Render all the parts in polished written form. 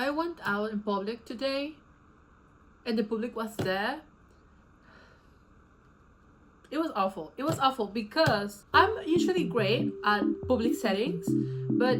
I went out in public today and the public was there. It was awful. It was awful because I'm usually great at public settings, but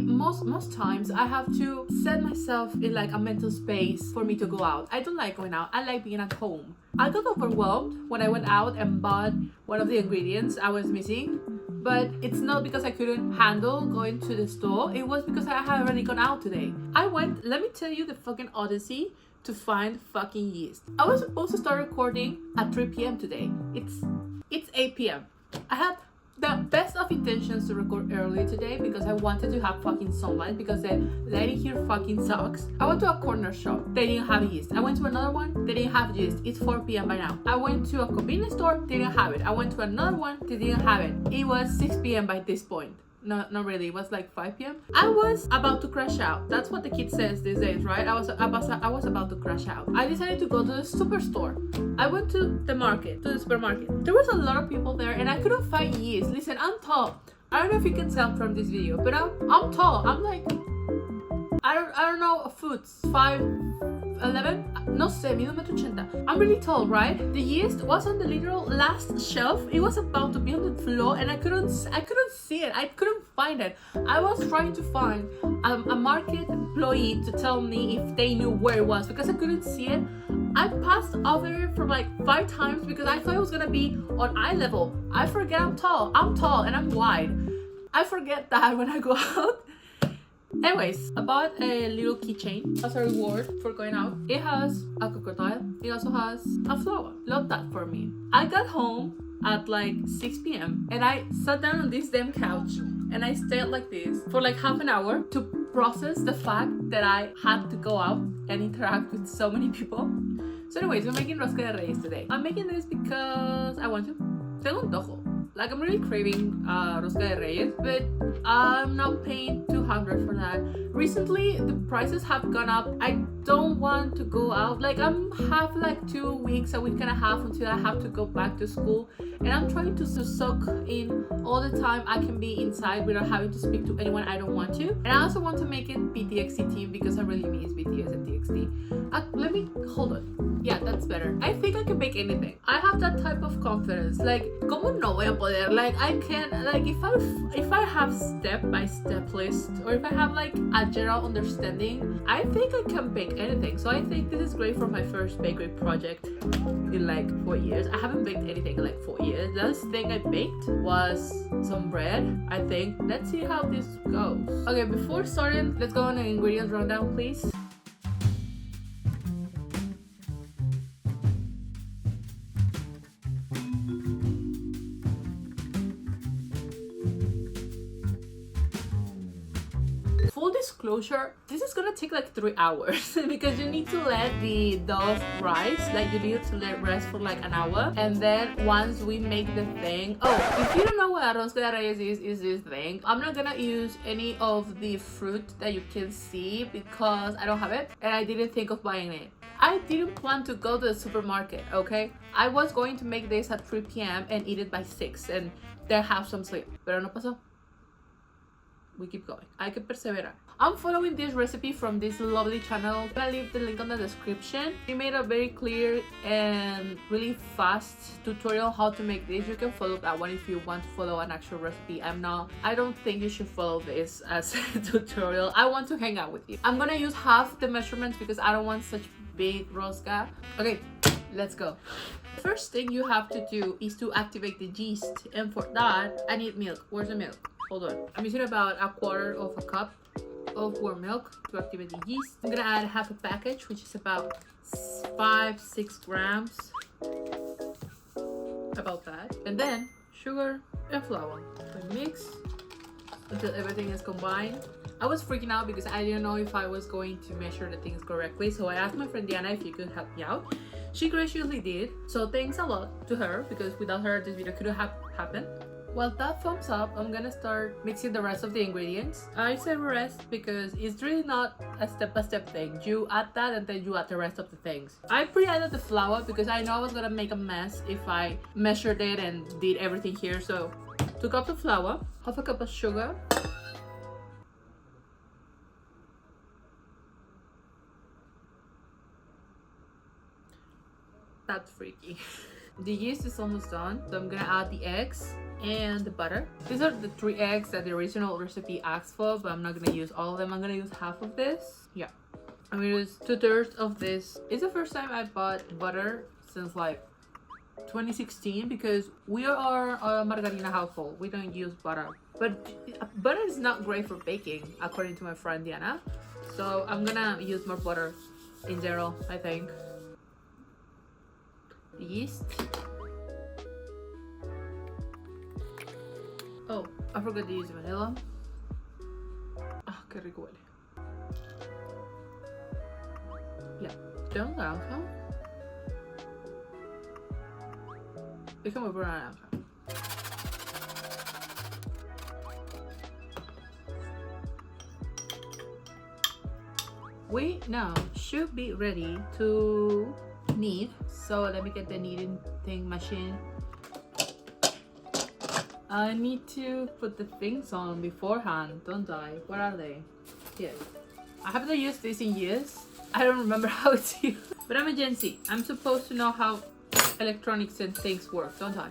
most times I have to set myself in like a mental space for me to go out. I don't like going out. I like being at home. I got overwhelmed when I went out and bought one of the ingredients I was missing, but it's not because I couldn't handle going to the store. It was because I had already gone out today. I went, let me tell you the fucking odyssey to find fucking yeast. I was supposed to start recording at 3 p.m. today. It's 8 p.m. I had the best of intentions to record early today because I wanted to have fucking sunlight because the lighting here fucking sucks. I went to a corner shop, they didn't have yeast. I went to another one, they didn't have yeast. It's 4 p.m. by now. I went to a convenience store, they didn't have it. I went to another one, they didn't have it. It was 6 p.m. by this point. No, not really. It was like 5 p.m. I was about to crash out. That's what the kid says these days, right? I was about to crash out. I decided to go to the superstore. I went to the supermarket. There was a lot of people there and I couldn't find yeast. Listen, I'm tall. I don't know if you can tell from this video, but I'm tall. I'm like, I don't know, foot 5'11", no sé, mido 1.80 m. I'm really tall, right? The yeast was on the literal last shelf. It was about to be on the floor and I couldn't see it. I couldn't find it. I was trying to find a market employee to tell me if they knew where it was because I couldn't see it. I passed over it for like 5 times because I thought it was gonna be on eye level. I forget I'm tall and I'm wide. I forget that when I go out. Anyways, I bought a little keychain as a reward for going out. It has a crocodile. It also has a flower. Love that for me. I got home at like 6 p.m. and I sat down on this damn couch and I stayed like this for like half an hour to process the fact that I had to go out and interact with so many people. So anyways, we're making rosca de reyes today. I'm making this because I want to. Tengo antojo. Like, I'm really craving rosca de reyes, but I'm not paying 200 for that. Recently, the prices have gone up. I don't want to go out. Like, I'm have like 2 weeks, a week and a half until I have to go back to school. And I'm trying to soak in all the time I can be inside without having to speak to anyone I don't want to. And I also want to make it BTXT team because I really miss BTS and TXT. Let me, hold on. Yeah, that's better. I think I can make anything. I have that type of confidence. Like, ¿cómo no voy a poder? Like, I can, like, if I have step-by-step list, or if I have like a general understanding, I think I can bake anything. So I think this is great for my first bakery project in like 4 years. I haven't baked anything in like 4 years. The last thing I baked was some bread, I think. Let's see how this goes. Okay, before starting, let's go on an ingredients rundown, please. Full disclosure, this is gonna take like 3 hours because you need to let the dough rise. Like, you need to let it rest for like an hour, and then once we make the thing, oh, if you don't know what rosca de reyes is this thing. I'm not gonna use any of the fruit that you can see because I don't have it and I didn't think of buying it. I didn't plan to go to the supermarket, okay? I was going to make this at 3 p.m. and eat it by 6 and then have some sleep, pero no pasó. We keep going. I can persevere. I'm following this recipe from this lovely channel. I'm gonna leave the link on the description. We made a very clear and really fast tutorial how to make this. You can follow that one if you want to follow an actual recipe. I don't think you should follow this as a tutorial. I want to hang out with you. I'm gonna use half the measurements because I don't want such big rosca. Okay, let's go. First thing you have to do is to activate the yeast, and for that I need milk. Where's the milk? Hold on. I'm using about 1/4 of a cup of warm milk to activate the yeast. I'm gonna add half a package, which is about 5-6 grams, about that, and then sugar and flour. I mix until everything is combined. I was freaking out because I didn't know if I was going to measure the things correctly, so I asked my friend Diana if she could help me out. She graciously did, so thanks a lot to her because without her this video couldn't have happened. While that foams up, I'm gonna start mixing the rest of the ingredients. I say rest because it's really not a step-by-step thing. You add that and then you add the rest of the things. I pre-added the flour because I know I was gonna make a mess if I measured it and did everything here. So 2 cups of flour, half a cup of sugar, That's freaky. The yeast is almost done, so I'm gonna add the eggs and the butter. These are the 3 eggs that the original recipe asked for, but I'm not gonna use all of them. I'm gonna use half of this. Yeah, I'm gonna use 2/3 of this. It's the first time I bought butter since like 2016 because we are a margarina household. We don't use butter, but butter is not great for baking according to my friend Diana, so I'm gonna use more butter in general, I think. Yeast. Oh, I forgot to use vanilla. Ah, qué rico huele. Ya, tengo naranja. Déjame poner naranja. We now should be ready to knead. So let me get the kneading thing machine. I need to put the things on beforehand, don't I? What are they? Here. I haven't used this in years. I don't remember how it's used. But I'm a Gen Z. I'm supposed to know how electronics and things work, don't I?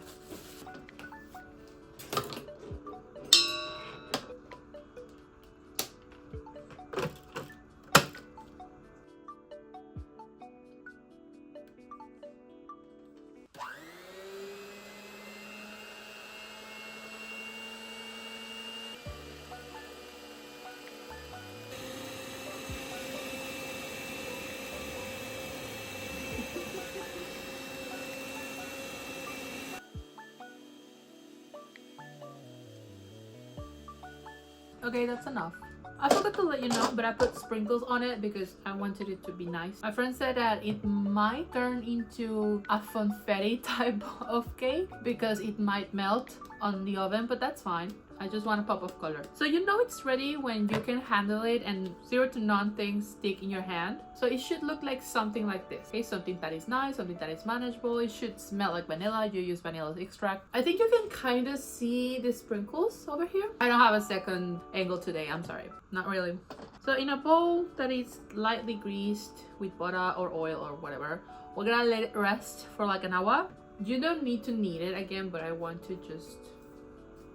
Okay, that's enough. I forgot to let you know, but I put sprinkles on it because I wanted it to be nice. My friend said that it might turn into a funfetti type of cake because it might melt on the oven, but that's fine. I just want a pop of color. So you know it's ready when you can handle it and 0 to none things stick in your hand. So it should look like something like this. Okay, something that is nice, something that is manageable. It should smell like vanilla. You use vanilla extract. I think you can kind of see the sprinkles over here. I don't have a second angle today. I'm sorry. Not really. So in a bowl that is lightly greased with butter or oil or whatever, we're gonna let it rest for like an hour. You don't need to knead it again, but I want to just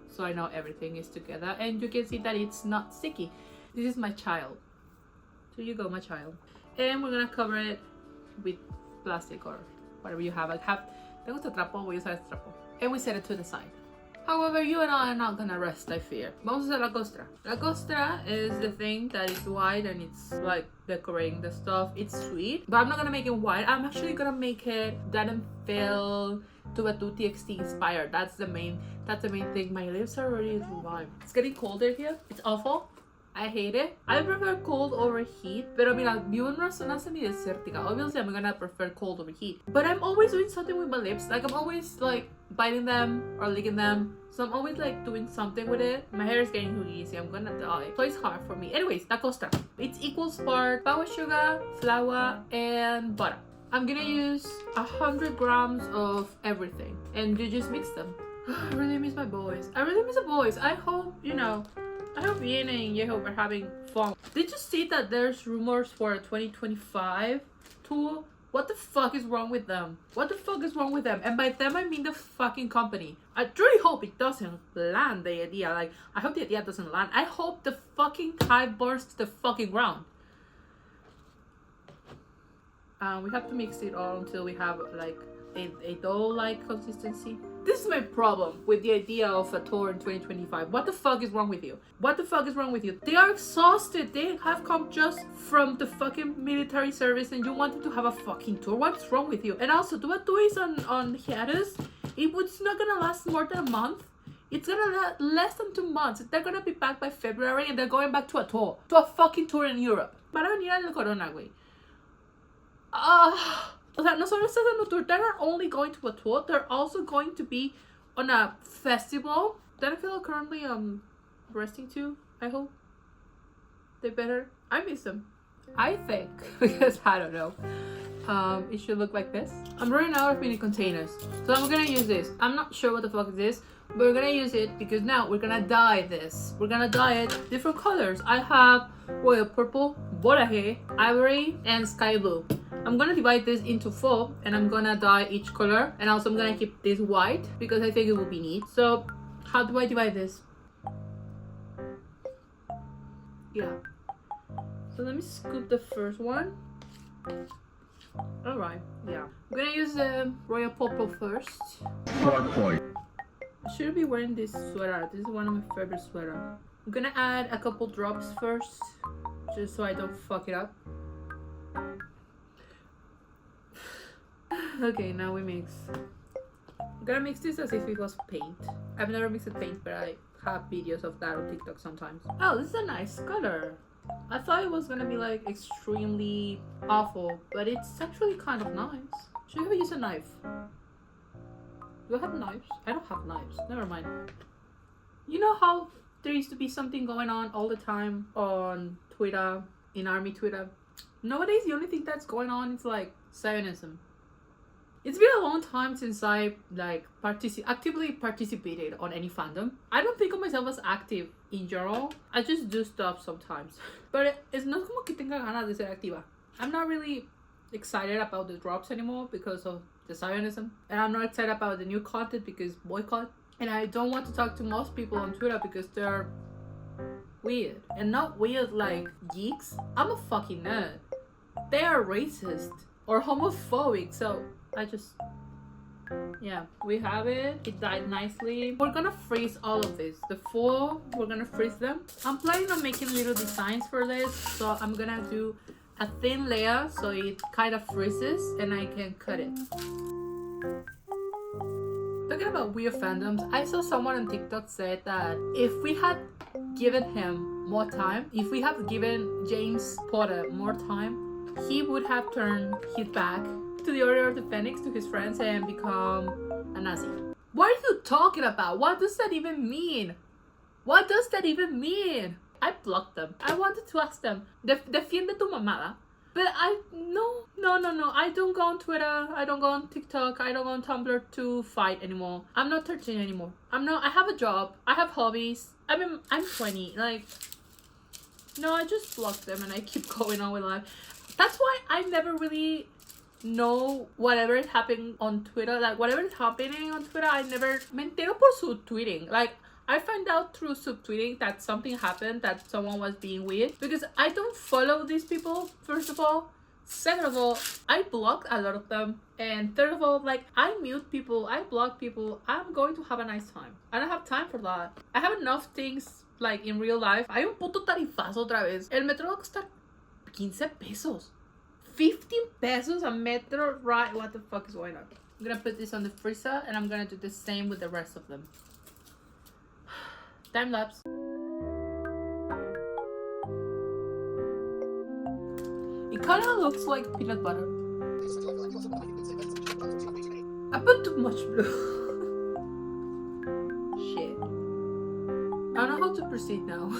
so I know everything is together, and you can see that it's not sticky. This is my child. So you go, my child. And we're gonna cover it with plastic or whatever you have. Tengo este trapo, voy a usar este trapo. And we set it to the side. However, you and I are not gonna rest, I fear. Vamos a hacer la costra. La costra is the thing that is white and it's like decorating the stuff. It's sweet, but I'm not gonna make it white. I'm actually gonna make it that and feel to a txt inspired. That's the main thing. My lips are already revived. It's getting colder here. It's awful. I hate it. I prefer cold over heat. Pero mira, vivo en una zona semi-desértica. Obviously, I'm gonna prefer cold over heat. But I'm always doing something with my lips. Like, I'm always like biting them or licking them. So I'm always like doing something with it. My hair is getting too easy. I'm gonna die. So it's hard for me. Anyways, la costra. It's equals part power sugar, flour, and butter. I'm gonna use 100 grams of everything. And you just mix them. I really miss my boys. I really miss the boys. I hope, you know, I hope Yin and Yeho are having fun. Did you see that there's rumors for a 2025 tour? What the fuck is wrong with them? What the fuck is wrong with them? And by them, I mean the fucking company. I truly hope it doesn't land, the idea. Like, I hope the idea doesn't land. I hope the fucking hype burns to the fucking ground. We have to mix it all until we have like a dough-like consistency. This is my problem with the idea of a tour in 2025. What the fuck is wrong with you? What the fuck is wrong with you? They are exhausted. They have come just from the fucking military service and you want them to have a fucking tour. What's wrong with you? And also, do a tour is on hiatus. It's not gonna last more than a month. It's gonna last less than 2 months. They're gonna be back by February and they're going back to a tour. To a fucking tour in Europe. Para venir al corona, güey. O sea, no solo estás dando tour, they're not only going to a tour, they're also going to be on a festival. That I feel currently resting too, I hope. They better. I miss them. I think, because I don't know. It should look like this. I'm running out of mini containers, so I'm gonna use this. I'm not sure what the fuck is this, but we're gonna use it because now we're gonna dye this. We're gonna dye it different colors. I have royal purple, borage, ivory, and sky blue. I'm gonna divide this into 4 and I'm gonna dye each color, and also I'm gonna keep this white because I think it will be neat. So how do I divide this? Yeah, so let me scoop the first one. All right, yeah, I'm gonna use the royal purple first. I should be wearing this sweater. This is one of my favorite sweaters. I'm gonna add a couple drops first, just so I don't fuck it up. Okay, now we mix. I'm gonna mix this as if it was paint. I've never mixed paint, but I have videos of that on TikTok sometimes. Oh, this is a nice color. I thought it was gonna be like extremely awful, but it's actually kind of nice. Should I use a knife? Do I have knives? I don't have knives. Never mind. You know how there used to be something going on all the time on Twitter, in army Twitter? Nowadays, the only thing that's going on is like Zionism. It's been a long time since I like actively participated on any fandom. I don't think of myself as active in general. I just do stuff sometimes. But it's not como que tenga ganas de ser activa. I'm not really excited about the drops anymore because of the Zionism. And I'm not excited about the new content because boycott. And I don't want to talk to most people on Twitter because they're weird. And not weird like geeks. I'm a fucking nerd. They are racist or homophobic, so I just, yeah, we have it. It dyed nicely. We're gonna freeze all of this. The 4, we're gonna freeze them. I'm planning on making little designs for this, so I'm gonna do a thin layer so it kind of freezes and I can cut it. Talking about weird fandoms, I saw someone on TikTok said that if we had given him more time, if we have given James Potter more time, he would have turned his back to the Order of the Phoenix, to his friends, and become a Nazi. What are you talking about? What does that even mean? What does that even mean? I blocked them. I wanted to ask them, defiende tu mamada. But no. I don't go on Twitter. I don't go on TikTok. I don't go on Tumblr to fight anymore. I'm not 13 anymore. I have a job. I have hobbies. I mean, I'm 20. Like, no, I just blocked them and I keep going on with life. That's why I never really know whatever is happening on Twitter. Like, whatever is happening on Twitter, I never me entero por subtweeting. Like, I find out through subtweeting that something happened, that someone was being weird, because I don't follow these people, first of all. Second of all, I blocked a lot of them. And third of all, like, I mute people, I block people. I'm going to have a nice time. I don't have time for that. I have enough things, like, in real life. Hay un puto tarifazo otra vez. El metro va a costar 15 pesos. 15 pesos a metro ride. What the fuck is going on? I'm gonna put this on the freezer and I'm gonna do the same with the rest of them. Time lapse. It kind of looks like peanut butter. I put too much blue. Shit. I don't know how to proceed now.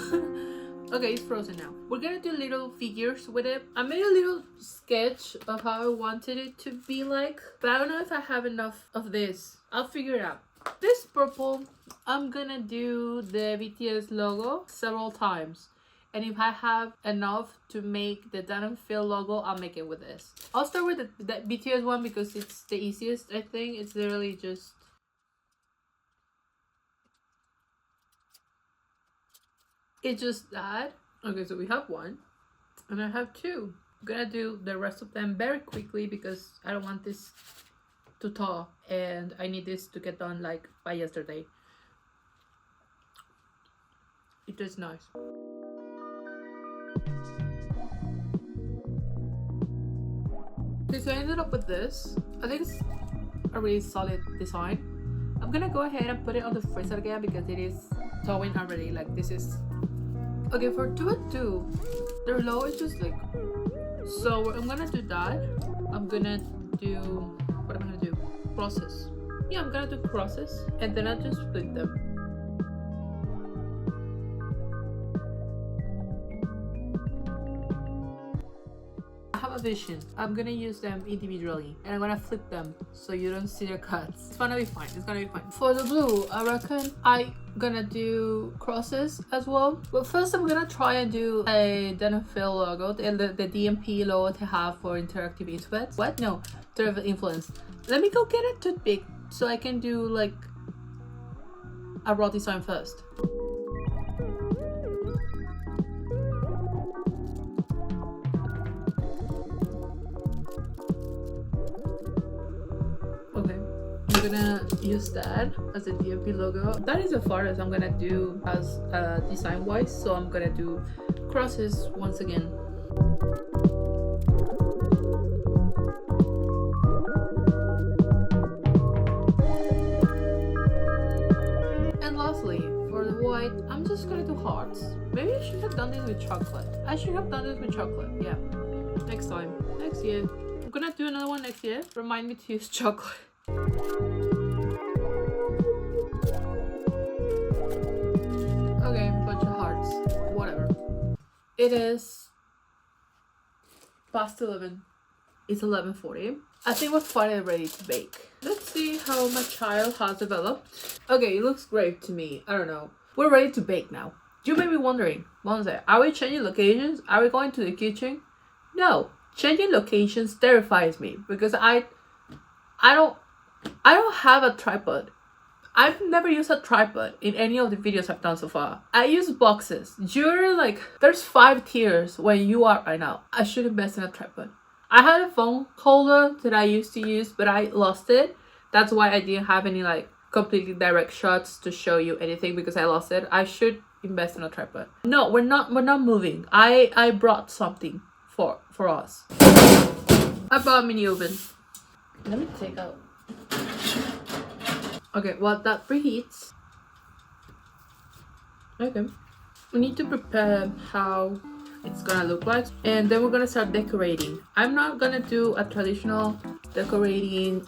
Okay, it's frozen now. We're gonna do little figures with it. I made a little sketch of how I wanted it to be like, but I don't know if I have enough of this. I'll figure it out. This purple, I'm gonna do the BTS logo several times. And if I have enough to make the Done and Feel logo, I'll make it with this. I'll start with the BTS one because it's the easiest, I think. It's literally just... It's just that. Okay, so we have 1. And I have 2. I'm gonna do the rest of them very quickly because I don't want this to thaw. And I need this to get done like by yesterday. It is nice. Okay, so I ended up with this. I think it's a really solid design. I'm gonna go ahead and put it on the freezer again because it is thawing already. Like, this is... Okay, for 2 and 2, their low is just like... So I'm gonna do that. I'm gonna do... What am I gonna do? Crosses. Yeah, I'm gonna do crosses. And then I'll just split them. I have a vision. I'm gonna use them individually and I'm gonna flip them so you don't see their cuts. It's gonna be fine. It's gonna be fine. For the blue, I reckon I'm gonna do crosses as well. But first I'm gonna try and do a Denafil logo, the DMP logo they have for interactive influence. What? No, interactive influence. Let me go get a toothpick so I can do like a raw design first. I'm gonna use that as a DMP logo. That is the farthest I'm gonna do as design wise, so I'm gonna do crosses once again. And lastly, for the white, I'm just gonna do hearts. Maybe I should have done this with chocolate. I should have done this with chocolate. Yeah, next time, next year. I'm gonna do another one next year. Remind me to use chocolate. Okay, bunch of hearts. Whatever. It is past 11. It's 11:40. I think we're finally ready to bake. Let's see how my child has developed. Okay, it looks great to me. I don't know. We're ready to bake now. You may be wondering, monse, are we changing locations? Are we going to the kitchen? No. Changing locations terrifies me because I don't have a tripod. I've never used a tripod in any of the videos I've done so far. I use boxes. You're like, there's 5 tiers where you are right now. I should invest in a tripod. I had a phone holder that I used to use, but I lost it. That's why I didn't have any like completely direct shots to show you anything because I lost it. I should invest in a tripod. No, we're not moving. I brought something for us. I bought a mini oven. Let me take out. Okay, well that preheats. Okay. We need to prepare how it's gonna look like, and then we're gonna start decorating. I'm not gonna do a traditional decorating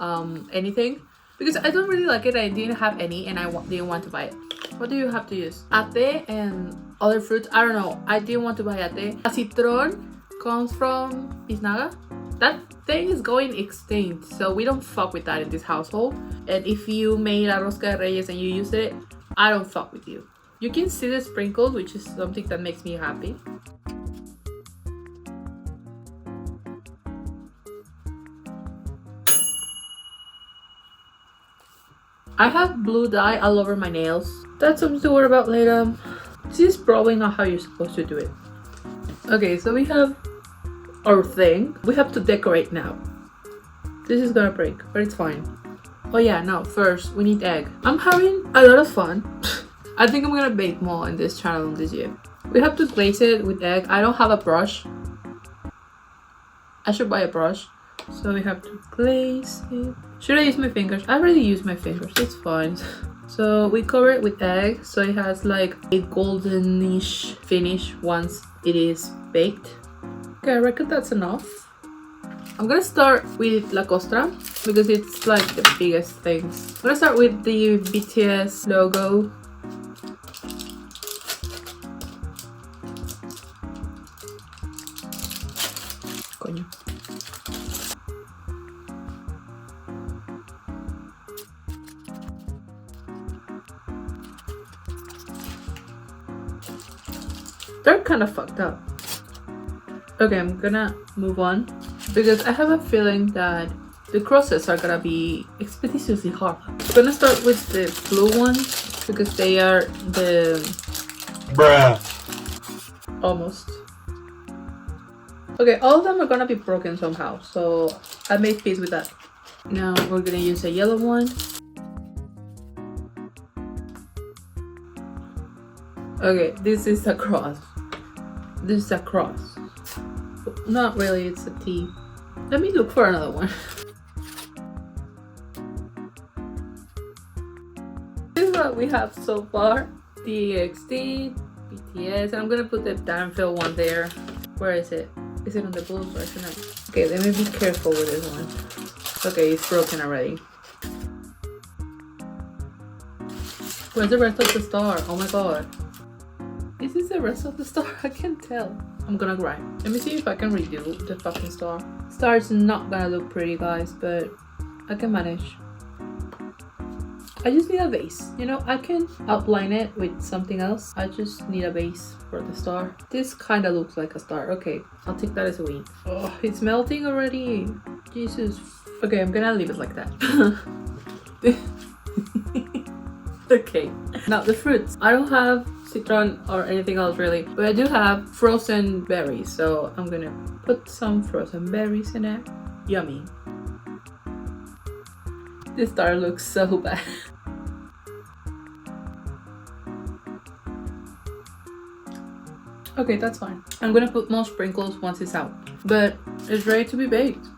anything because I don't really like it. I didn't have any and I didn't want to buy it. What do you have to use? Ate and other fruits. I don't know. I didn't want to buy ate. A citron comes from Isnaga. That thing is going extinct, so we don't fuck with that in this household. And if you made a rosca de reyes and you use it, I don't fuck with you. You can see the sprinkles, which is something that makes me happy. I have blue dye all over my nails. That's something to worry about later. This is probably not how you're supposed to do it. Okay, so we have our thing. We have to decorate now. This is gonna break, but it's fine. Oh yeah, no, first we need egg. I'm having a lot of fun. I think I'm gonna bake more in this channel this year. We have to glaze it with egg. I don't have a brush. I should buy a brush. So we have to glaze it. Should I use my fingers? I already used my fingers, it's fine. So we cover it with egg so it has like a goldenish finish once it is baked. Okay, I reckon that's enough. I'm gonna start with La Costra because it's like the biggest thing. I'm gonna start with the BTS logo. Coño. They're kind of fucked up. Okay, I'm gonna move on because I have a feeling that the crosses are gonna be expeditiously hard. I'm gonna start with the blue ones because they are the... Bruh. Almost. Okay, all of them are gonna be broken somehow, so I made peace with that. Now we're gonna use a yellow one. Okay, this is a cross. This is a cross. Not really, it's a T. Let me look for another one. This is what we have so far. TXT, BTS. I'm gonna put the Danville one there. Where is it? Is it on the blue version? Okay, let me be careful with this one. Okay, it's broken already. Where's the rest of the star? Oh my god. Is this the rest of the star? I can't tell. I'm gonna cry. Let me see if I can redo the fucking star. Star is not gonna look pretty, guys, but I can manage. I just need a base. You know, I can outline it with something else. I just need a base for the star. This kind of looks like a star. Okay, I'll take that as a win. Oh, it's melting already. Jesus. Okay, I'm gonna leave it like that. Okay, now the fruits. I don't have citron or anything else really, but I do have frozen berries, so I'm gonna put some frozen berries in it. Yummy. This star looks so bad. Okay, that's fine. I'm gonna put more sprinkles once it's out, but it's ready to be baked.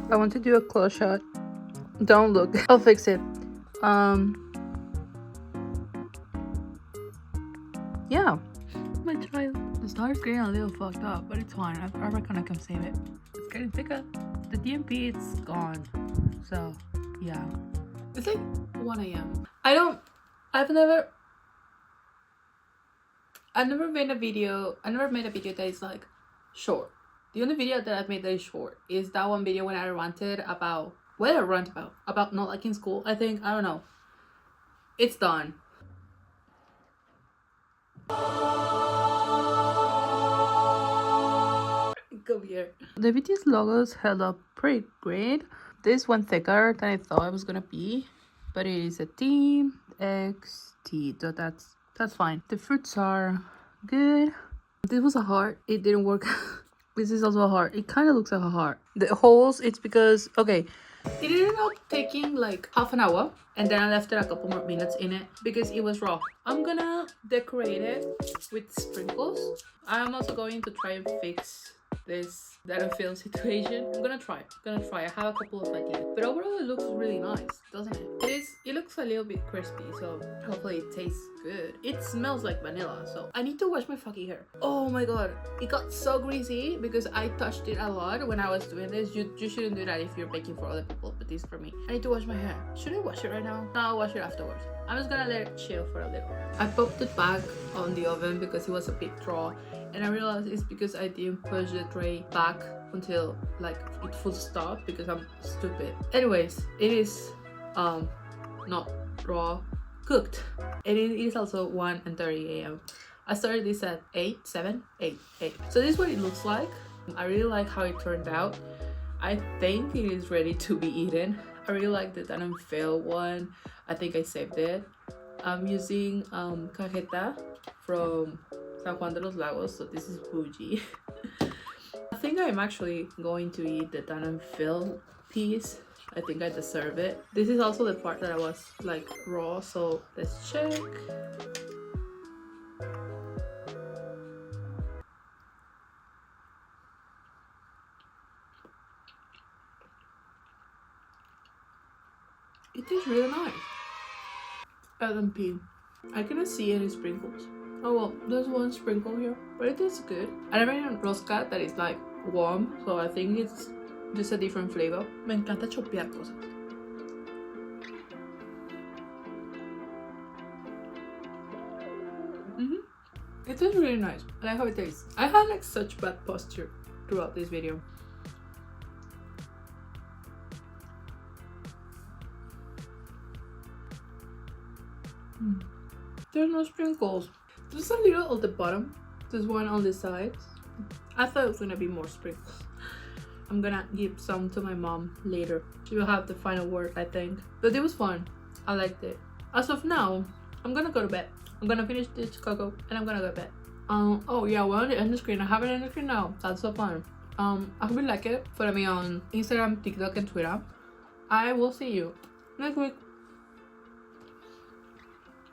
I want to do a close shot. Don't look. I'll fix it. Yeah. My child. The star is getting a little fucked up, but it's fine. I reckon I can save it. It's getting thicker. The DMP, it's gone. So, yeah. It's like 1 a.m. I've never made a video that is like short. The only video that I've made that is short is that one video when I ranted about what I rant about not liking school. I think, I don't know. It's done. Come here. The BTS logos held up pretty great. This one thicker than I thought it was gonna be, but it is a txt, so that's fine. The fruits are good. This was a heart. It didn't work. This is also a heart. It kind of looks like a heart. The holes, it's because, okay, it ended up taking like half an hour, and then I left it a couple more minutes in it because it was raw. I'm gonna decorate it with sprinkles. I'm also going to try and fix this data film situation. I'm gonna try. I have a couple of ideas, but overall it looks really nice, doesn't it? It looks a little bit crispy, so hopefully it tastes good. It smells like vanilla, so I need to wash my fucking hair. Oh my god, it got so greasy because I touched it a lot when I was doing this. You shouldn't do that if you're baking for other people, but this is for me. I need to wash my hair. Should I wash it right now? No, I'll wash it afterwards. I'm just gonna let it chill for a little. I popped it back on the oven because it was a bit raw, and I realized it's because I didn't push the tray back until like it full stop because I'm stupid. Anyways, it is not raw, cooked, and it is also 1:30 a.m. I started this at 8. So this is what it looks like. I really like how it turned out. I think it is ready to be eaten. I really like the Done and Fail one. I think I saved it. I'm using cajeta from San Juan de los Lagos, so this is bougie. I think I'm actually going to eat the Done and Fail piece. I think I deserve it. This is also the part that I was like raw, so let's check. It tastes really nice. LMP. I cannot see any sprinkles. Oh well, there's one sprinkle here, but it tastes good. I never had rosca that is like warm, so I think it's just a different flavor. Me encanta chopear cosas. It tastes really nice. I like how it tastes. I had like such bad posture throughout this video. There's no sprinkles. There's a little at the bottom. There's one on the sides. I thought it was gonna be more sprinkles. I'm gonna give some to my mom later. She will have the final word, I think. But it was fun. I liked it. As of now, I'm gonna go to bed. I'm gonna finish this cocoa and I'm gonna go to bed. Oh yeah, we're on the end screen. I have it on the screen now. That's so fun. I hope you like it. Follow me on Instagram, TikTok, and Twitter. I will see you next week.